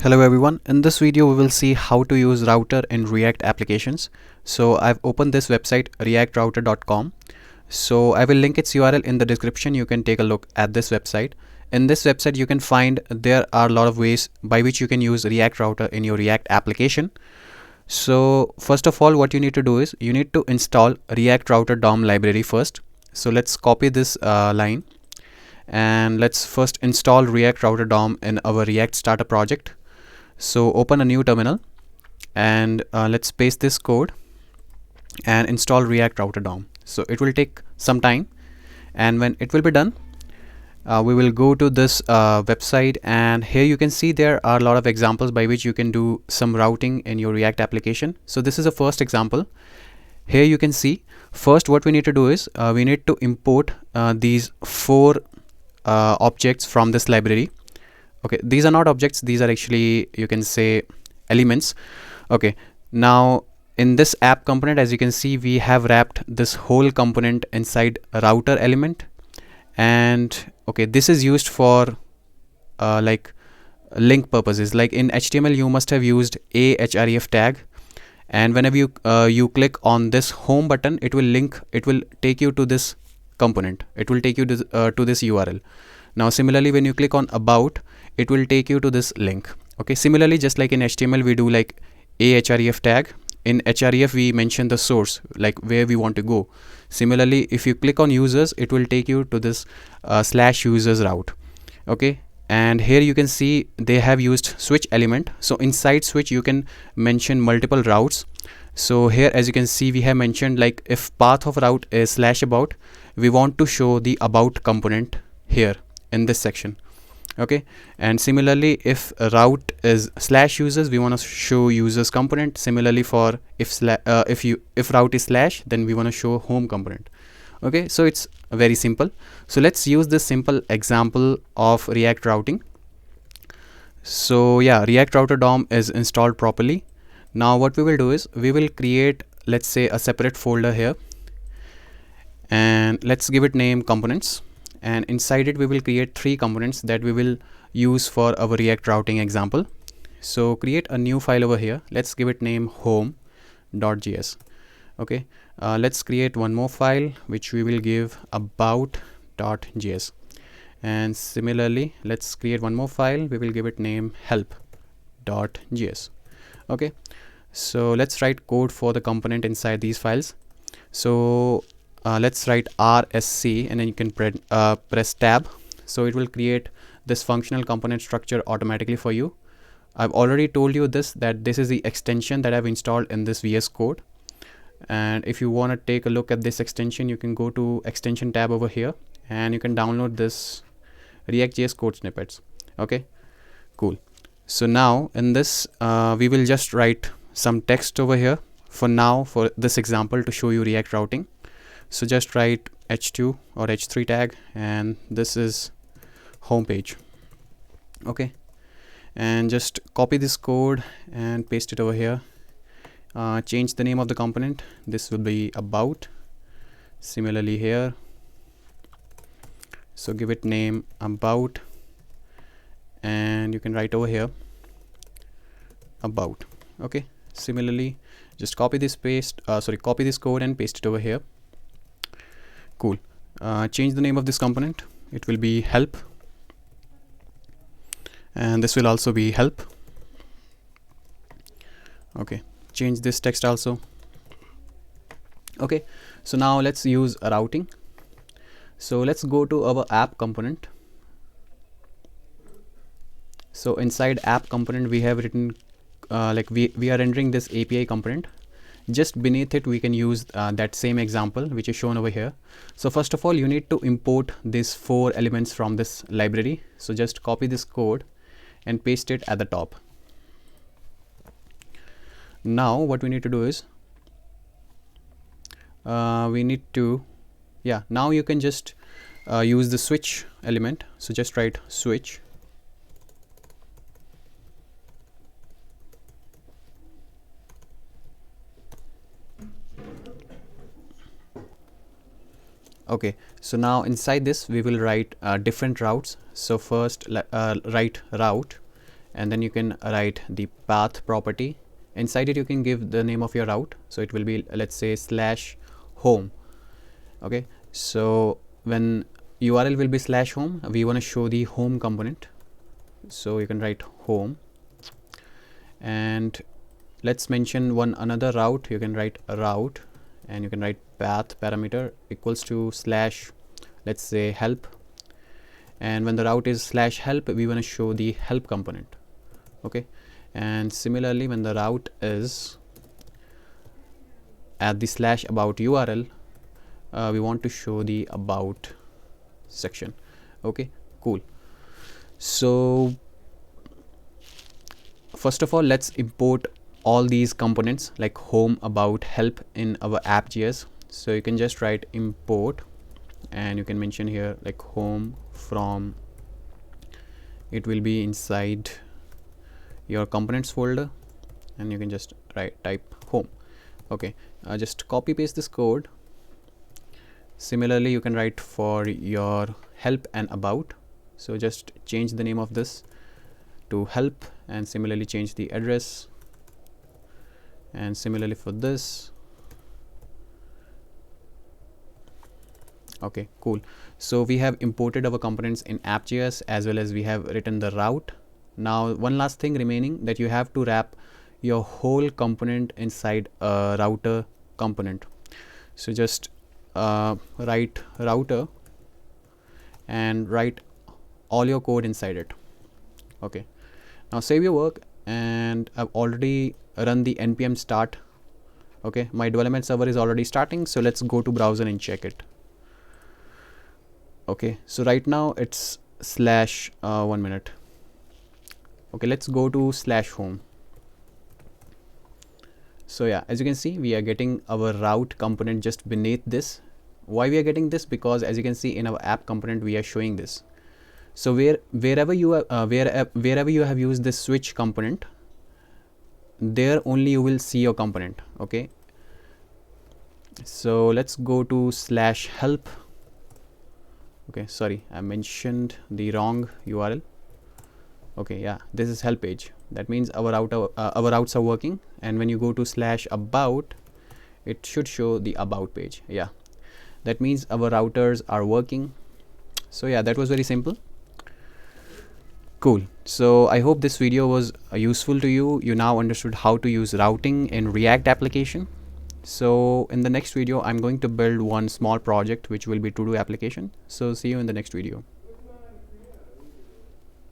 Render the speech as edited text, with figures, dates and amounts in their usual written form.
Hello everyone, in this video we will see how to use router in React applications. So I've opened this website reactrouter.com. So I will link its URL in the description. You can take a look at this website. In this website you can find there are a lot of ways by which you can use React Router in your React application. So first of all, what you need to do is you need to install React Router DOM library first. So let's copy this line and let's first install React Router DOM in our React starter project. So open a new terminal and let's paste this code and install React Router DOM. So it will take some time, and when it will be done, we will go to this website, and here you can see there are a lot of examples by which you can do some routing in your React application. So this is the first example. Here you can see first what we need to do is we need to import these four objects from this library. Okay, these are not objects, these are actually, you can say, elements. Okay, now in this app component, as you can see, we have wrapped this whole component inside a router element, and okay, this is used for like link purposes. Like in HTML you must have used a href tag, and whenever you click on this home button, it will take you to this component, it will take you to this URL. Now similarly, when you click on about, it will take you to this link. Okay, similarly, just like in HTML we do like a href tag, in href we mention the source, like where we want to go. Similarly, if you click on users, it will take you to this /users route. Okay, and here you can see they have used switch element. So inside switch you can mention multiple routes. So here, as you can see, we have mentioned like if path of route is /about, we want to show the about component here in this section. Okay, and similarly, if a route is /users, we want to show users component. Similarly, for if route is /, then we want to show home component. Okay, so it's very simple. So let's use this simple example of React routing. So yeah, React Router DOM is installed properly. Now what we will do is we will create, let's say, a separate folder here, and let's give it name components, and inside it we will create 3 components that we will use for our React routing example. So create a new file over here, let's give it name home.js. okay, let's create one more file which we will give about.js, and similarly let's create one more file, we will give it name help.js. okay, so let's write code for the component inside these files. So let's write rsc, and then you can press tab. So it will create this functional component structure automatically for you. I've already told you that this is the extension that I've installed in this VS Code, and if you want to take a look at this extension, you can go to extension tab over here and you can download this Reactjs code snippets. Okay, cool. So now in this we will just write some text over here for now for this example to show you React routing. So just write h2 or h3 tag, and this is home page. Okay, and just copy this code and paste it over here. Change the name of the component, this will be about. Similarly here, so give it name about, and you can write over here about. Okay, similarly just copy this code and paste it over here. Cool. Change the name of this component, it will be help, and this will also be help. Okay, change this text also. Okay, so now let's use a routing. So let's go to our app component. So inside app component we have written like we are rendering this API component. Just beneath it we can use that same example which is shown over here. So first of all, you need to import these 4 elements from this library. So just copy this code and paste it at the top. Now what we need to do is we need to, now you can just use the switch element. So just write switch. Okay, so now inside this we will write different routes. So first write route, and then you can write the path property. Inside it you can give the name of your route, so it will be, let's say, /home. Okay, so when URL will be /home, we want to show the home component, so you can write home. And let's mention one another route. You can write a route, and you can write path parameter equals to / let's say help. And when the route is /help, we want to show the help component. Okay, and similarly when the route is at the /about URL, we want to show the about section. Okay, cool. So first of all, let's import all these components like home, about, help in our app.js. So you can just write import, and you can mention here like home from, it will be inside your components folder, and you can just type home. Okay, just copy paste this code. Similarly you can write for your help and about, so just change the name of this to help, and similarly change the address, and similarly for this. Okay, cool. So we have imported our components in app.js, as well as we have written the route. Now one last thing remaining, that you have to wrap your whole component inside a router component. So just write router and write all your code inside it. Okay, now save your work, and I've already run the npm start. Okay, my development server is already starting, so let's go to browser and check it. Okay, so right now it's /1 minute. Okay, let's go to /home. So yeah, as you can see, we are getting our route component just beneath this. Why we are getting this? Because as you can see in our app component, we are showing this. So wherever you have used this switch component, there only you will see your component. Okay, so let's go to /help. Okay, sorry, I mentioned the wrong URL. Okay, yeah, this is help page. That means our routes are working, and when you go to /about, it should show the about page. Yeah, that means our routers are working. So yeah, that was very simple. Cool. So I hope this video was useful to you. You now understood how to use routing in React application. So in the next video, I'm going to build one small project which will be to-do application. So see you in the next video.